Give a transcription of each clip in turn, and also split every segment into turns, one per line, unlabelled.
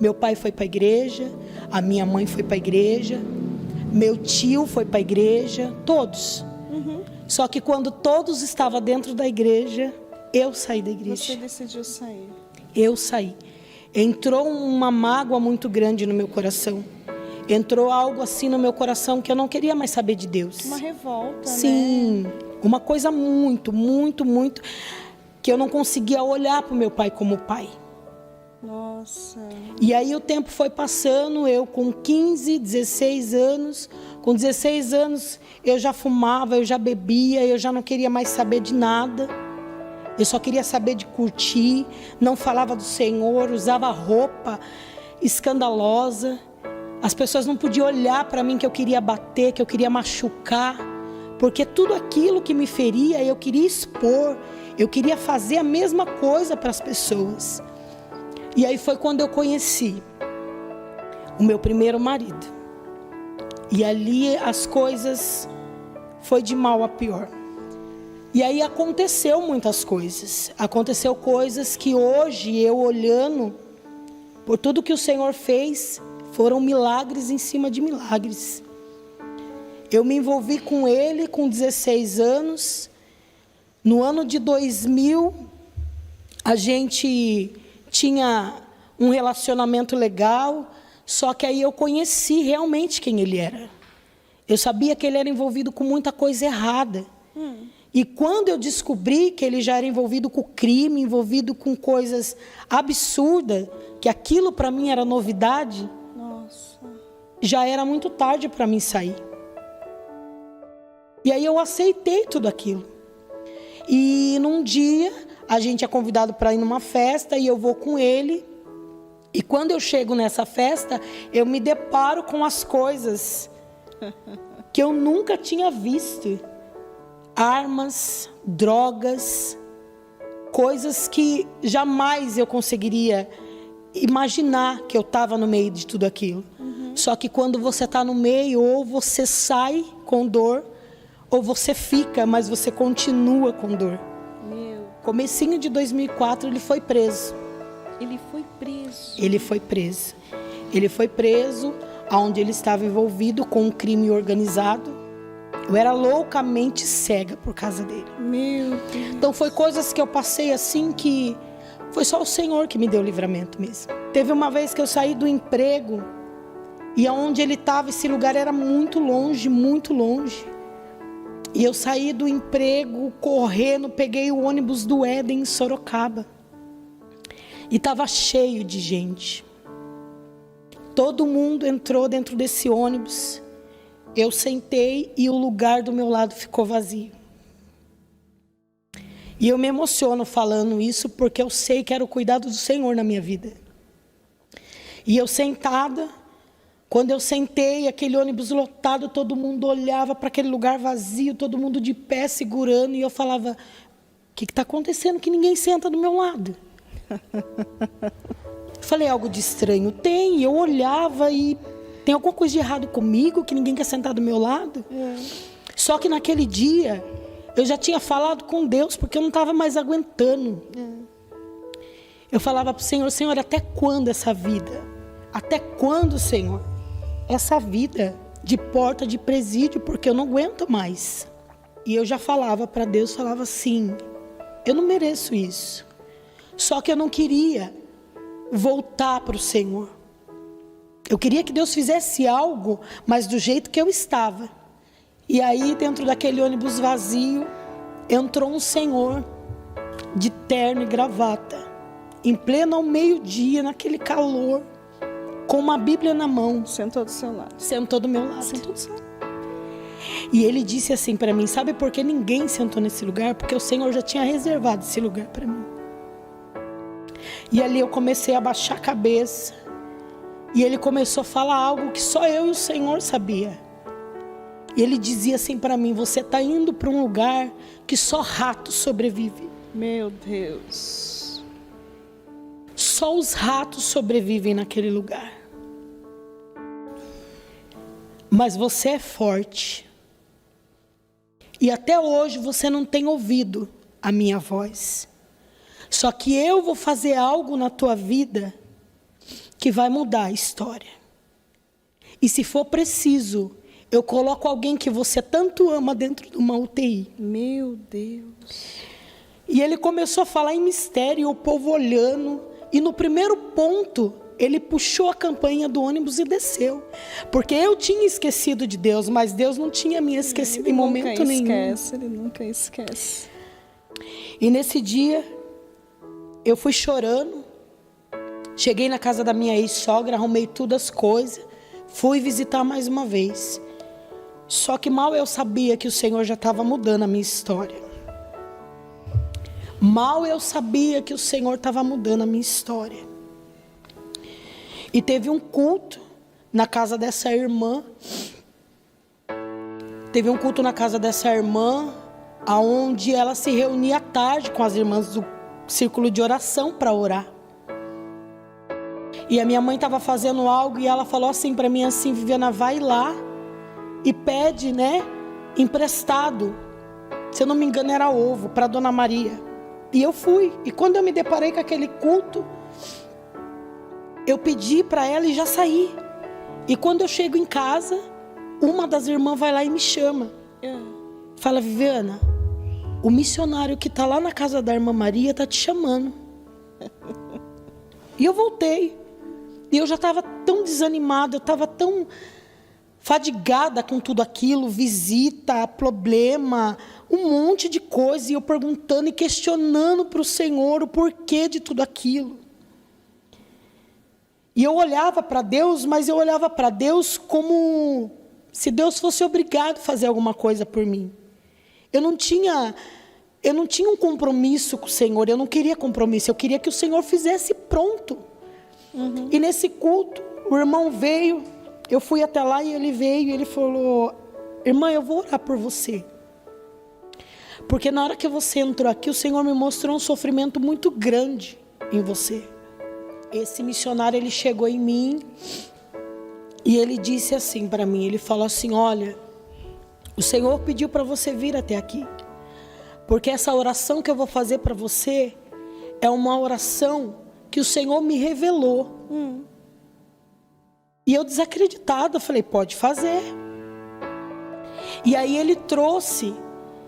Meu pai foi para a igreja, a minha mãe foi para a igreja, meu tio foi para a igreja, todos. Só que quando todos estavam dentro da igreja, eu saí da igreja.
Você decidiu sair.
Eu saí. Entrou uma mágoa muito grande no meu coração. Entrou algo assim no meu coração que eu não queria mais saber de Deus.
Uma revolta,
Sim,
né?
uma coisa muito, muito, muito, que eu não conseguia olhar para o meu pai como pai.
Nossa.
E aí o tempo foi passando, eu com 15, 16 anos. Com 16 anos eu já fumava, eu já bebia, eu já não queria mais saber de nada. Eu só queria saber de curtir, não falava do Senhor, usava roupa escandalosa. As pessoas não podiam olhar para mim que eu queria bater, que eu queria machucar. Porque tudo aquilo que me feria, eu queria expor. Eu queria fazer a mesma coisa para as pessoas. E aí foi quando eu conheci o meu primeiro marido. E ali as coisas foi de mal a pior. E aí aconteceu muitas coisas. Aconteceu coisas que hoje eu olhando, por tudo que o Senhor fez, foram milagres em cima de milagres. Eu me envolvi com ele com 16 anos. No ano de 2000, a gente tinha um relacionamento legal, só que aí eu conheci realmente quem ele era. Eu sabia que ele era envolvido com muita coisa errada. E quando eu descobri que ele já era envolvido com crime, envolvido com coisas absurdas, que aquilo para mim era novidade,
Nossa.
já era muito tarde para mim sair. E aí eu aceitei tudo aquilo. E num dia, a gente é convidado para ir numa festa e eu vou com ele. E quando eu chego nessa festa, eu me deparo com as coisas que eu nunca tinha visto. Armas, drogas, coisas que jamais eu conseguiria imaginar que eu estava no meio de tudo aquilo. Só que quando você está no meio, ou você sai com dor, ou você fica, mas você continua com dor. Comecinho de 2004, ele foi preso.
Ele foi preso.
Ele foi preso. Ele foi preso, onde ele estava envolvido com um crime organizado. Eu era loucamente cega por causa dele.
Meu Deus.
Então foi coisas que eu passei assim que foi só o Senhor que me deu livramento mesmo. Teve uma vez que eu saí do emprego e aonde ele estava, esse lugar era muito longe, muito longe. E eu saí do emprego correndo, peguei o ônibus do Éden em Sorocaba. E estava cheio de gente. Todo mundo entrou dentro desse ônibus. Eu sentei e o lugar do meu lado ficou vazio. E eu me emociono falando isso porque eu sei que era o cuidado do Senhor na minha vida. E eu sentada, quando eu sentei, aquele ônibus lotado, todo mundo olhava para aquele lugar vazio, todo mundo de pé segurando, e eu falava, o que está acontecendo que ninguém senta do meu lado? Eu falei, algo de estranho tem, eu olhava e tem alguma coisa de errado comigo, que ninguém quer sentar do meu lado? Só que naquele dia, eu já tinha falado com Deus, porque eu não estava mais aguentando. Eu falava para o Senhor, Senhor, até quando essa vida? Até quando, Senhor? Essa vida de porta de presídio, porque eu não aguento mais. E eu já falava para Deus, falava assim, eu não mereço isso. Só que eu não queria voltar para o Senhor. Eu queria que Deus fizesse algo, mas do jeito que eu estava. E aí, dentro daquele ônibus vazio, entrou um senhor de terno e gravata, em pleno ao meio-dia, naquele calor, com uma Bíblia na mão.
Sentou do seu lado.
Sentou do meu lado.
Sentou do seu lado.
E ele disse assim para mim, sabe por que ninguém sentou nesse lugar? Porque o Senhor já tinha reservado esse lugar para mim. E ali eu comecei a baixar a cabeça. E ele começou a falar algo que só eu e o Senhor sabia. E ele dizia assim para mim, você está indo para um lugar que só ratos sobrevivem.
Meu Deus.
Só os ratos sobrevivem naquele lugar. Mas você é forte. E até hoje você não tem ouvido a minha voz. Só que eu vou fazer algo na tua vida que vai mudar a história. E se for preciso, eu coloco alguém que você tanto ama dentro de uma UTI.
Meu Deus.
E ele começou a falar em mistério, e o povo olhando. E no primeiro ponto, ele puxou a campainha do ônibus e desceu. Porque eu tinha esquecido de Deus, mas Deus não tinha me esquecido em momento nenhum.
Ele nunca esquece.
E nesse dia, eu fui chorando. Cheguei na casa da minha ex-sogra, arrumei todas as coisas. Fui visitar mais uma vez. Só que mal eu sabia que o Senhor já estava mudando a minha história. Mal eu sabia que o Senhor estava mudando a minha história. E teve um culto na casa dessa irmã. Teve um culto na casa dessa irmã, onde ela se reunia à tarde com as irmãs do círculo de oração para orar. E a minha mãe estava fazendo algo e ela falou assim para mim, assim, Viviana, vai lá e pede, emprestado. Se eu não me engano era ovo, para Dona Maria. E eu fui. E quando eu me deparei com aquele culto, eu pedi para ela e já saí. E quando eu chego em casa, uma das irmãs vai lá e me chama. Fala, Viviana, o missionário que está lá na casa da irmã Maria está te chamando. E eu voltei. E eu já estava tão desanimada, eu estava tão fadigada com tudo aquilo, visita, problema, um monte de coisa. E eu perguntando e questionando para o Senhor o porquê de tudo aquilo. E eu olhava para Deus, mas eu olhava para Deus como se Deus fosse obrigado a fazer alguma coisa por mim. Eu não tinha um compromisso com o Senhor, eu não queria compromisso, eu queria que o Senhor fizesse pronto. E nesse culto, o irmão veio, eu fui até lá e ele veio e ele falou, irmã, eu vou orar por você. Porque na hora que você entrou aqui, o Senhor me mostrou um sofrimento muito grande em você. Esse missionário, ele chegou em mim e ele disse assim para mim, ele falou assim, olha, o Senhor pediu para você vir até aqui. Porque essa oração que eu vou fazer para você é uma oração que o Senhor me revelou. E eu desacreditada, falei, pode fazer. E aí ele trouxe,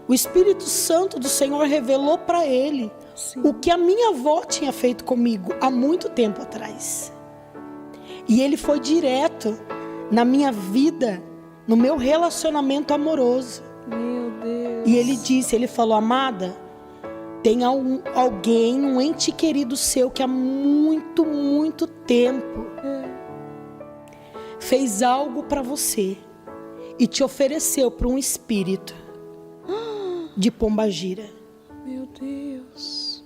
o Espírito Santo do Senhor revelou para ele o que a minha avó tinha feito comigo há muito tempo atrás. E ele foi direto na minha vida, no meu relacionamento amoroso.
Meu Deus.
E ele disse, ele falou, amada, tem alguém, um ente querido seu que há muito, muito tempo fez algo para você e te ofereceu para um espírito de pombagira.
Meu Deus.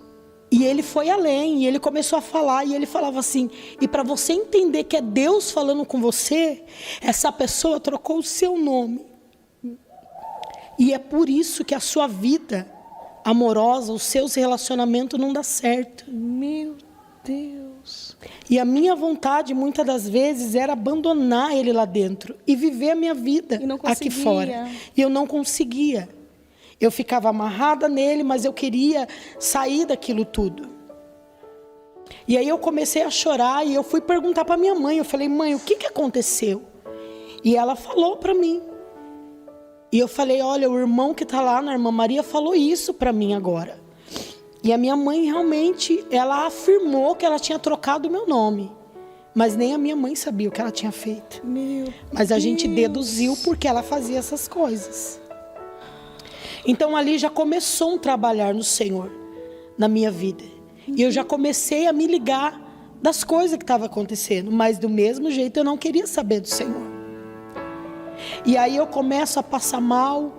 E ele foi além, e ele começou a falar, e ele falava assim, e para você entender que é Deus falando com você, essa pessoa trocou o seu nome. E é por isso que a sua vida amorosa, os seus relacionamentos não dão certo.
Meu Deus.
E a minha vontade, muitas das vezes, era abandonar ele lá dentro e viver a minha vida aqui fora. E eu não conseguia. Eu ficava amarrada nele, mas eu queria sair daquilo tudo. E aí eu comecei a chorar e eu fui perguntar para minha mãe. Eu falei, mãe, o que aconteceu? E ela falou para mim. E eu falei, olha, o irmão que está lá na irmã Maria falou isso para mim agora. E a minha mãe realmente, ela afirmou que ela tinha trocado o meu nome. Mas nem a minha mãe sabia o que ela tinha feito. Mas a gente deduziu porque ela fazia essas coisas. Então ali já começou um trabalhar no Senhor, na minha vida. E eu já comecei a me ligar das coisas que estavam acontecendo. Mas do mesmo jeito eu não queria saber do Senhor. E aí eu começo a passar mal.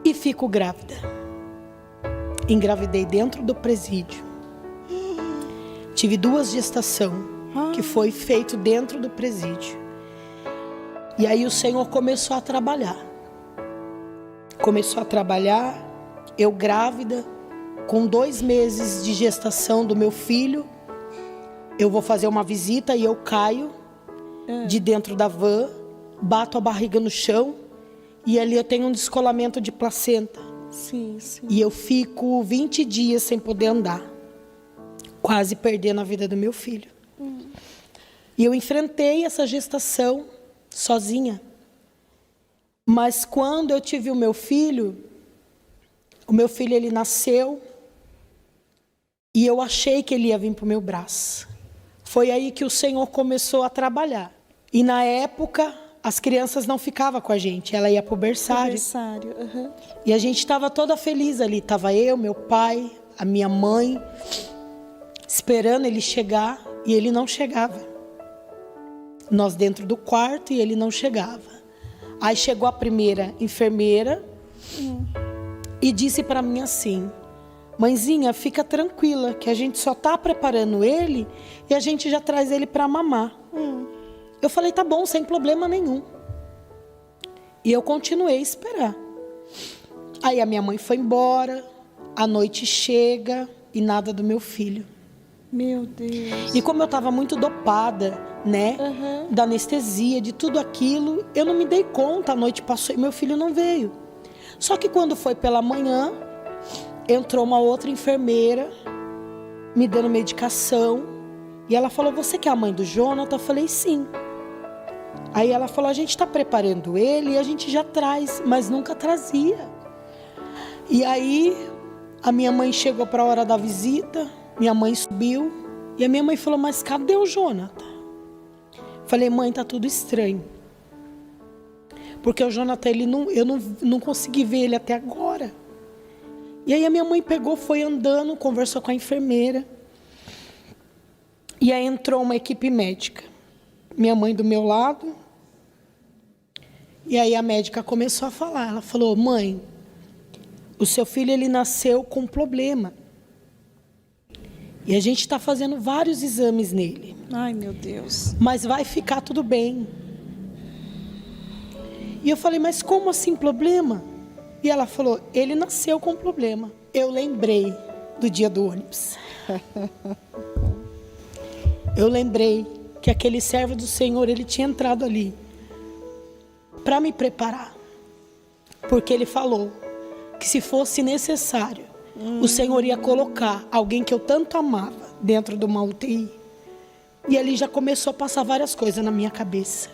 E fico grávida. Engravidei dentro do presídio. Tive 2 gestações que foi feito dentro do presídio. E aí o Senhor começou a trabalhar. Eu grávida, com 2 meses de gestação do meu filho. Eu vou fazer uma visita e eu caio de dentro da van, bato a barriga no chão e ali eu tenho um descolamento de placenta.
Sim.
E eu fico 20 dias sem poder andar. quase perdendo a vida do meu filho. E eu enfrentei essa gestação sozinha. Mas quando eu tive o meu filho ele nasceu e eu achei que ele ia vir para o meu braço. Foi aí que o Senhor começou a trabalhar. E na época, as crianças não ficavam com a gente, ela ia para o berçário. E a gente estava toda feliz ali, estava eu, meu pai, a minha mãe, esperando ele chegar, e ele não chegava. Nós dentro do quarto e ele não chegava. Aí chegou a primeira enfermeira e disse para mim assim: mãezinha, fica tranquila, que a gente só está preparando ele e a gente já traz ele para mamar. Eu falei, tá bom, sem problema nenhum. E eu continuei a esperar. Aí a minha mãe foi embora, a noite chega e nada do meu filho.
Meu Deus.
E como eu estava muito dopada, né, da anestesia, de tudo aquilo, eu não me dei conta, a noite passou e meu filho não veio. Só que quando foi pela manhã, entrou uma outra enfermeira, me dando medicação, e ela falou, você que é a mãe do Jonathan? Eu falei, sim. Aí ela falou, a gente está preparando ele e a gente já traz, mas nunca trazia. E aí, a minha mãe chegou para a hora da visita, minha mãe subiu, e a minha mãe falou, mas cadê o Jonathan? Falei, mãe, tá tudo estranho. Porque o Jonathan, eu não consegui ver ele até agora. E aí a minha mãe pegou, foi andando, conversou com a enfermeira. E aí entrou uma equipe médica. Minha mãe do meu lado. E aí a médica começou a falar. Ela falou, mãe, o seu filho ele nasceu com problema. E a gente está fazendo vários exames nele.
Ai, meu Deus.
Mas vai ficar tudo bem. E eu falei, mas como assim problema? E ela falou, ele nasceu com problema. Eu lembrei do dia do ônibus. Eu lembrei que aquele servo do Senhor, ele tinha entrado ali para me preparar. Porque ele falou que se fosse necessário, o Senhor ia colocar alguém que eu tanto amava dentro de uma UTI. E ali já começou a passar várias coisas na minha cabeça.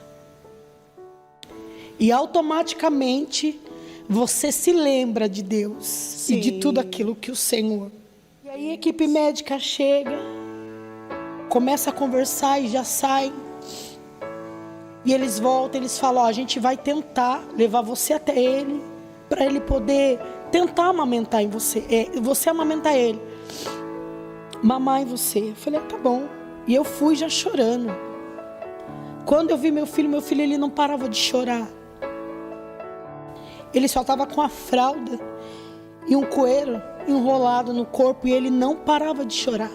E automaticamente você se lembra de Deus. Sim. E de tudo aquilo que o Senhor. E aí a equipe médica chega, começa a conversar e já sai. E eles voltam, eles falam, a gente vai tentar levar você até ele, para ele poder tentar amamentar em você. Você amamentar ele. Mamar em você. Eu falei, tá bom. E eu fui já chorando. Quando eu vi meu filho ele não parava de chorar. Ele só estava com a fralda e um coeiro enrolado no corpo e ele não parava de chorar.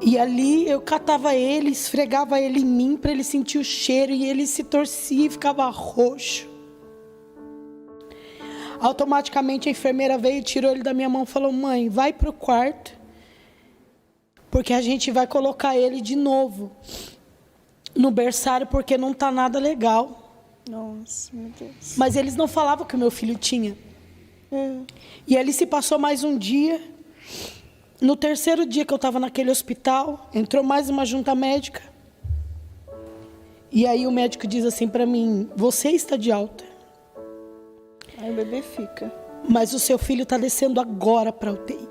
E ali eu catava ele, esfregava ele em mim para ele sentir o cheiro e ele se torcia e ficava roxo. Automaticamente a enfermeira veio e tirou ele da minha mão e falou, mãe, vai para o quarto, porque a gente vai colocar ele de novo no berçário porque não está nada legal.
Nossa, meu Deus.
Mas eles não falavam que o meu filho tinha. E ali se passou mais um dia. No terceiro dia que eu estava naquele hospital, entrou mais uma junta médica. E aí o médico diz assim para mim, você está de alta.
Aí o bebê fica.
Mas o seu filho está descendo agora para a UTI.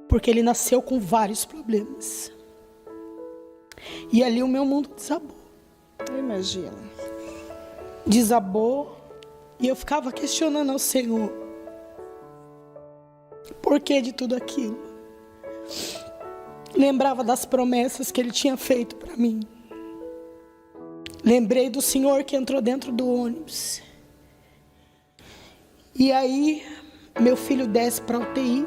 Porque ele nasceu com vários problemas. E ali o meu mundo desabou.
Imagina.
Desabou. E eu ficava questionando ao Senhor. Por que de tudo aquilo? Lembrava das promessas que Ele tinha feito para mim. Lembrei do Senhor que entrou dentro do ônibus. E aí, meu filho desce para a UTI.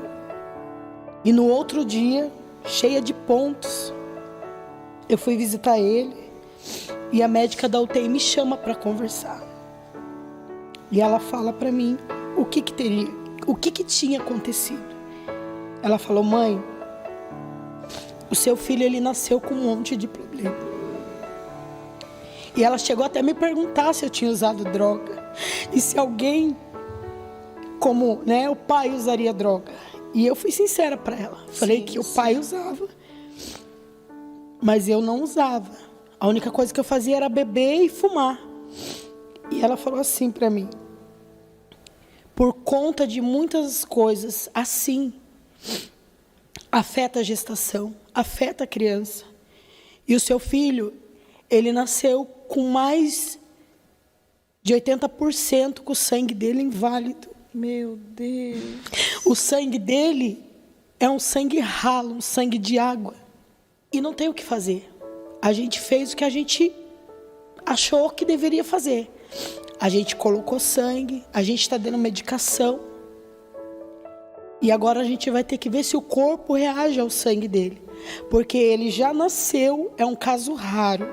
E no outro dia, cheia de pontos, eu fui visitar ele. E a médica da UTI me chama para conversar. E ela fala para mim o que tinha acontecido. Ela falou, mãe, o seu filho ele nasceu com um monte de problema. E ela chegou até a me perguntar se eu tinha usado droga. E se alguém, como o pai usaria droga. E eu fui sincera para ela. Falei que o pai usava, mas eu não usava. A única coisa que eu fazia era beber e fumar. E ela falou assim para mim: por conta de muitas coisas assim, afeta a gestação, afeta a criança. E o seu filho, ele nasceu com mais de 80% com o sangue dele inválido.
Meu Deus.
O sangue dele é um sangue ralo, um sangue de água. E não tem o que fazer. A gente fez o que a gente achou que deveria fazer. A gente colocou sangue, a gente está dando medicação. E agora a gente vai ter que ver se o corpo reage ao sangue dele. Porque ele já nasceu, é um caso raro,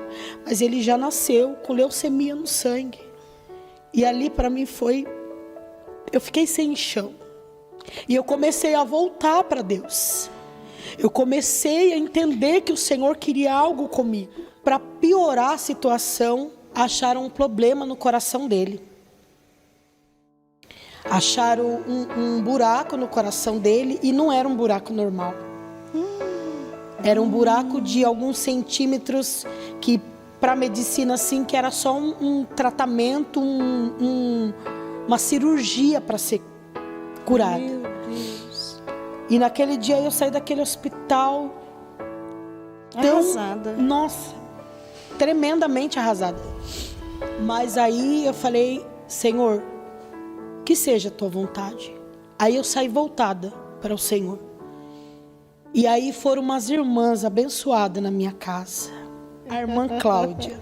mas ele já nasceu com leucemia no sangue. E ali para mim eu fiquei sem chão. E eu comecei a voltar para Deus. Eu comecei a entender que o Senhor queria algo comigo. Para piorar a situação, acharam um problema no coração dele. Acharam um buraco no coração dele e não era um buraco normal. Era um buraco de alguns centímetros que, para a medicina, assim, que era só um tratamento, uma cirurgia para ser curado.
Meu Deus.
E naquele dia eu saí daquele hospital
Arrasada.
Nossa, tremendamente arrasada. Mas aí eu falei: Senhor, que seja a tua vontade. Aí eu saí voltada para o Senhor. E aí foram umas irmãs abençoadas na minha casa. A irmã Cláudia.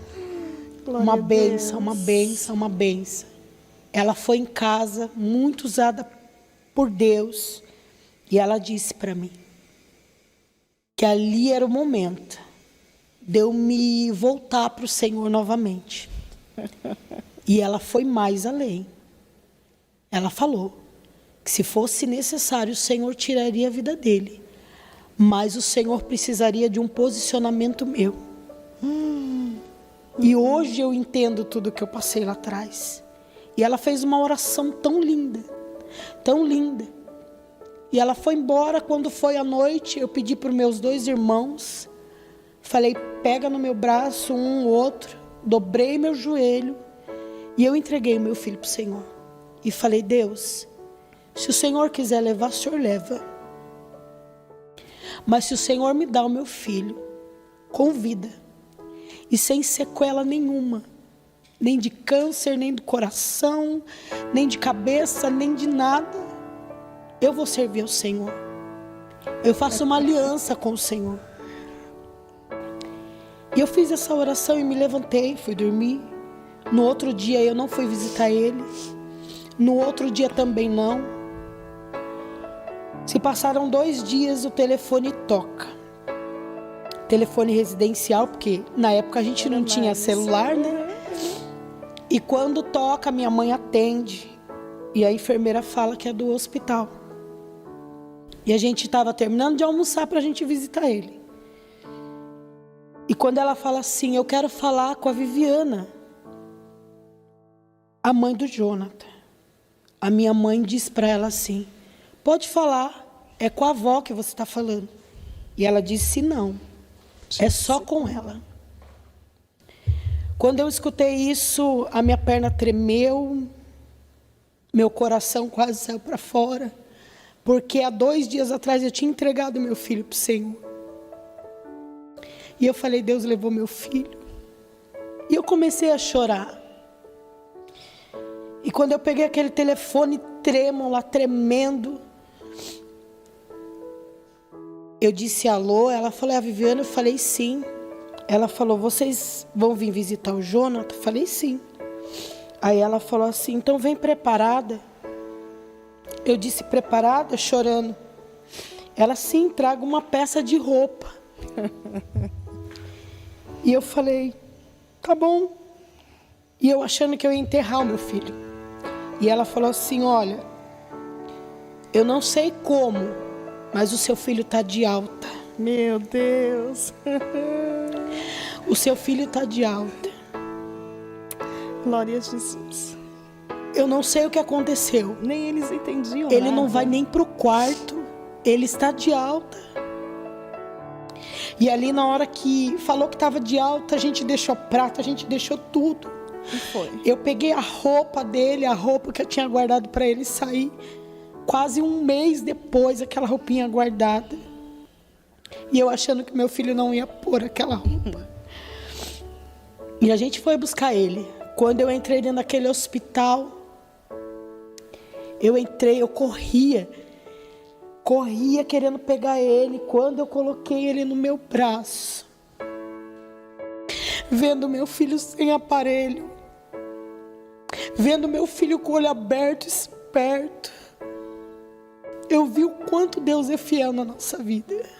Uma bênção, uma bênção, uma bênção. Ela foi em casa, muito usada por Deus. E ela disse para mim que ali era o momento de eu me voltar para o Senhor novamente. E ela foi mais além. Ela falou que se fosse necessário, o Senhor tiraria a vida dele. Mas o Senhor precisaria de um posicionamento meu. E hoje eu entendo tudo que eu passei lá atrás. E ela fez uma oração tão linda, tão linda. E ela foi embora. Quando foi à noite, eu pedi para os meus 2 irmãos. Falei: pega no meu braço um, outro. Dobrei meu joelho. E eu entreguei o meu filho para o Senhor. E falei: Deus, se o Senhor quiser levar, o Senhor leva. Mas se o Senhor me dá o meu filho com vida e sem sequela nenhuma, nem de câncer, nem do coração, nem de cabeça, nem de nada, eu vou servir ao Senhor. Eu faço uma aliança com o Senhor. E eu fiz essa oração e me levantei, fui dormir. No outro dia eu não fui visitar ele. No outro dia também não. Se passaram 2 dias, o telefone toca. Telefone residencial, porque na época a gente não tinha celular, né? E quando toca, minha mãe atende. E a enfermeira fala que é do hospital. E a gente estava terminando de almoçar para a gente visitar ele. E quando ela fala assim: eu quero falar com a Viviana, a mãe do Jonathan. A minha mãe diz para ela assim: pode falar, é com a avó que você está falando. E ela disse: não, é só com ela. Quando eu escutei isso, a minha perna tremeu, meu coração quase saiu para fora, porque há 2 dias atrás eu tinha entregado meu filho para o Senhor. E eu falei: Deus levou meu filho. E eu comecei a chorar. E quando eu peguei aquele telefone trêmulo lá, tremendo, eu disse alô. Ela falou: a Viviana? Eu falei: sim. Ela falou: vocês vão vir visitar o Jonathan? Eu falei: sim. Aí ela falou assim: então vem preparada. Eu disse: preparada? Chorando. Ela: sim, traga uma peça de roupa. E eu falei: tá bom. E eu achando que eu ia enterrar o meu filho. E ela falou assim: olha, eu não sei como, mas o seu filho está de alta.
Meu Deus.
O seu filho está de alta.
Glória a Jesus.
Eu não sei o que aconteceu.
Nem eles entendiam
Ele
nada.
não vai nem para o quarto. ele está de alta. E ali na hora que falou que estava de alta, a gente deixou prato, a gente deixou tudo.
E foi.
Eu peguei a roupa dele, a roupa que eu tinha guardado para ele sair. Quase um mês depois, aquela roupinha guardada. E eu achando que meu filho não ia pôr aquela roupa. E a gente foi buscar ele. Quando eu entrei dentro daquele hospital, eu corria querendo pegar ele. Quando eu coloquei ele no meu braço, vendo meu filho sem aparelho, vendo meu filho com o olho aberto, esperto, eu vi o quanto Deus é fiel na nossa vida.